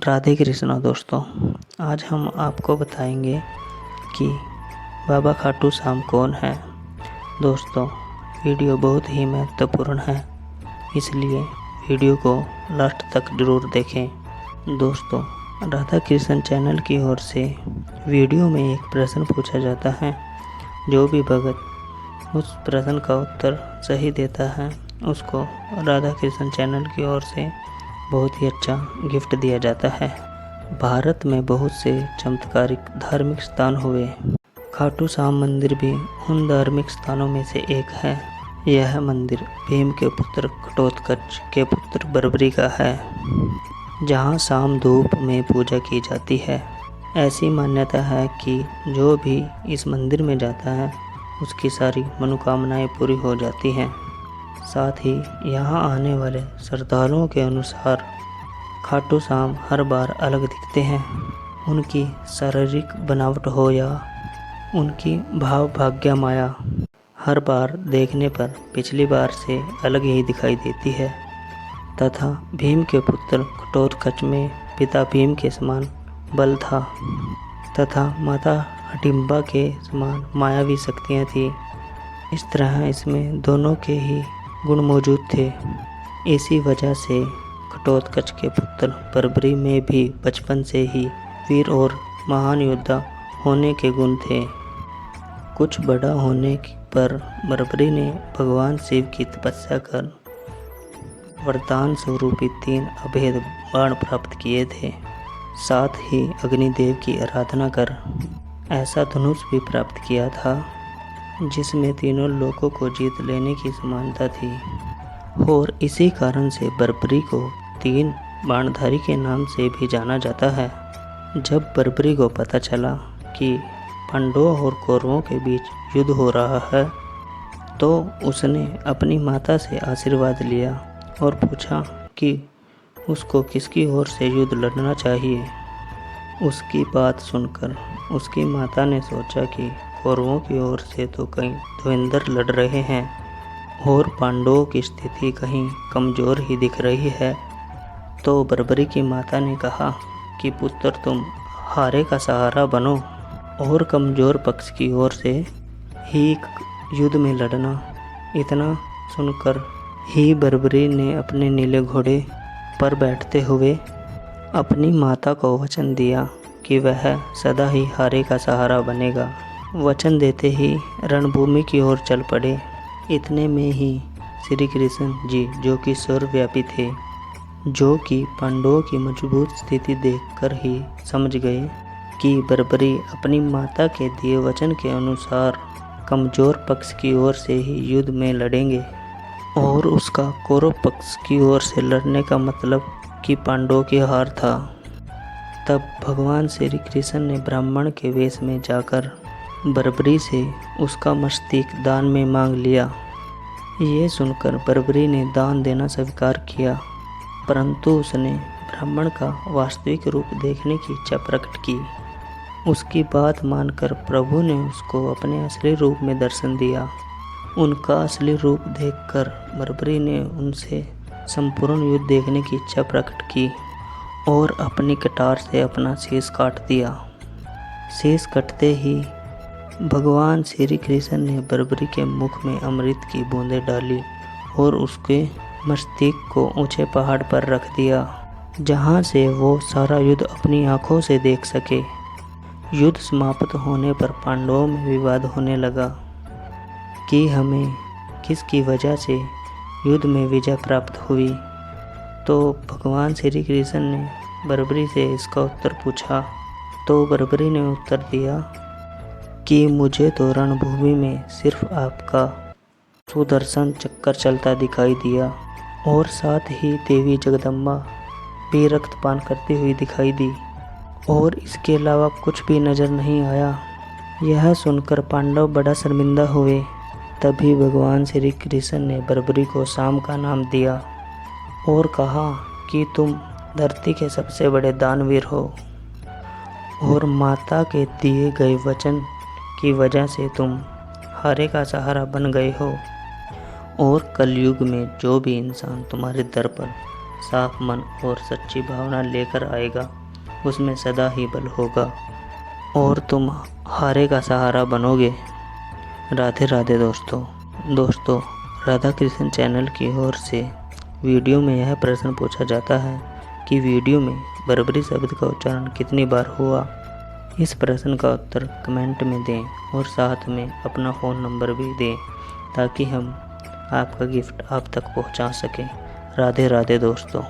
राधे कृष्णा दोस्तों। आज हम आपको बताएंगे कि बाबा खाटू श्याम कौन है। दोस्तों, वीडियो बहुत ही महत्वपूर्ण है, इसलिए वीडियो को लास्ट तक जरूर देखें। दोस्तों, राधा कृष्ण चैनल की ओर से वीडियो में एक प्रश्न पूछा जाता है। जो भी भगत उस प्रश्न का उत्तर सही देता है उसको राधा कृष्ण चैनल की ओर से बहुत ही अच्छा गिफ्ट दिया जाता है। भारत में बहुत से चमत्कारिक धार्मिक स्थान हुए। खाटू श्याम मंदिर भी उन धार्मिक स्थानों में से एक है। यह मंदिर भीम के पुत्र घटोत्कच के पुत्र बर्बरी का है, जहां शाम धूप में पूजा की जाती है। ऐसी मान्यता है कि जो भी इस मंदिर में जाता है उसकी सारी मनोकामनाएं पूरी हो जाती हैं। साथ ही यहाँ आने वाले श्रद्धालुओं के अनुसार खाटू श्याम हर बार अलग दिखते हैं। उनकी शारीरिक बनावट हो या उनकी भाव भाग्य माया, हर बार देखने पर पिछली बार से अलग ही दिखाई देती है। तथा भीम के पुत्र घटोत्कच में पिता भीम के समान बल था तथा माता हडिम्बा के समान मायावी शक्तियाँ थी। इस तरह इसमें दोनों के ही गुण मौजूद थे। इसी वजह से घटोत्कच के पुत्र बर्बरी में भी बचपन से ही वीर और महान योद्धा होने के गुण थे। कुछ बड़ा होने पर बर्बरी ने भगवान शिव की तपस्या कर वरदान स्वरूपी 3 अभेद बाण प्राप्त किए थे। साथ ही अग्निदेव की आराधना कर ऐसा धनुष भी प्राप्त किया था जिसमें तीनों लोकों को जीत लेने की समानता थी। और इसी कारण से बर्बरी को 3 बाणधारी के नाम से भी जाना जाता है। जब बर्बरी को पता चला कि पांडवों और कौरवों के बीच युद्ध हो रहा है तो उसने अपनी माता से आशीर्वाद लिया और पूछा कि उसको किसकी ओर से युद्ध लड़ना चाहिए। उसकी बात सुनकर उसकी माता ने सोचा कि कौरवों की ओर से तो कहीं धुरंधर लड़ रहे हैं और पांडवों की स्थिति कहीं कमज़ोर ही दिख रही है। तो बर्बरी की माता ने कहा कि पुत्र, तुम हारे का सहारा बनो और कमज़ोर पक्ष की ओर से ही युद्ध में लड़ना। इतना सुनकर ही बर्बरी ने अपने नीले घोड़े पर बैठते हुए अपनी माता को वचन दिया कि वह सदा ही हारे का सहारा बनेगा। वचन देते ही रणभूमि की ओर चल पड़े। इतने में ही श्री कृष्ण जी, जो कि सर्वव्यापी थे, जो कि पांडवों की मजबूत स्थिति देखकर ही समझ गए कि बर्बरी अपनी माता के दिए वचन के अनुसार कमज़ोर पक्ष की ओर से ही युद्ध में लड़ेंगे और उसका कौरव पक्ष की ओर से लड़ने का मतलब कि पांडवों की हार था। तब भगवान श्री कृष्ण ने ब्राह्मण के वेश में जाकर बर्बरी से उसका मस्तक दान में मांग लिया। ये सुनकर बर्बरी ने दान देना स्वीकार किया, परंतु उसने ब्राह्मण का वास्तविक रूप देखने की इच्छा प्रकट की। उसकी बात मानकर प्रभु ने उसको अपने असली रूप में दर्शन दिया। उनका असली रूप देखकर बर्बरी ने उनसे संपूर्ण युद्ध देखने की इच्छा प्रकट की और अपनी कटार से अपना शीश काट दिया। शीश कटते ही भगवान श्री कृष्ण ने बर्बरी के मुख में अमृत की बूंदें डाली और उसके मस्तक को ऊंचे पहाड़ पर रख दिया, जहां से वो सारा युद्ध अपनी आंखों से देख सके। युद्ध समाप्त होने पर पांडवों में विवाद होने लगा कि हमें किसकी वजह से युद्ध में विजय प्राप्त हुई। तो भगवान श्री कृष्ण ने बर्बरी से इसका उत्तर पूछा। तो बर्बरी ने उत्तर दिया कि मुझे तो रणभूमि में सिर्फ आपका सुदर्शन चक्कर चलता दिखाई दिया और साथ ही देवी जगदम्बा भी रक्तपान करती हुई दिखाई दी और इसके अलावा कुछ भी नज़र नहीं आया। यह सुनकर पांडव बड़ा शर्मिंदा हुए। तभी भगवान श्री कृष्ण ने बर्बरी को श्याम का नाम दिया और कहा कि तुम धरती के सबसे बड़े दानवीर हो और माता के दिए गए वचन की वजह से तुम हारे का सहारा बन गए हो और कलयुग में जो भी इंसान तुम्हारे दर पर साफ मन और सच्ची भावना लेकर आएगा, उसमें सदा ही बल होगा और तुम हारे का सहारा बनोगे। राधे राधे दोस्तों, राधा कृष्ण चैनल की ओर से वीडियो में यह प्रश्न पूछा जाता है कि वीडियो में बर्बरी शब्द का उच्चारण कितनी बार हुआ। इस प्रश्न का उत्तर कमेंट में दें और साथ में अपना फ़ोन नंबर भी दें ताकि हम आपका गिफ्ट आप तक पहुंचा सकें। राधे राधे दोस्तों।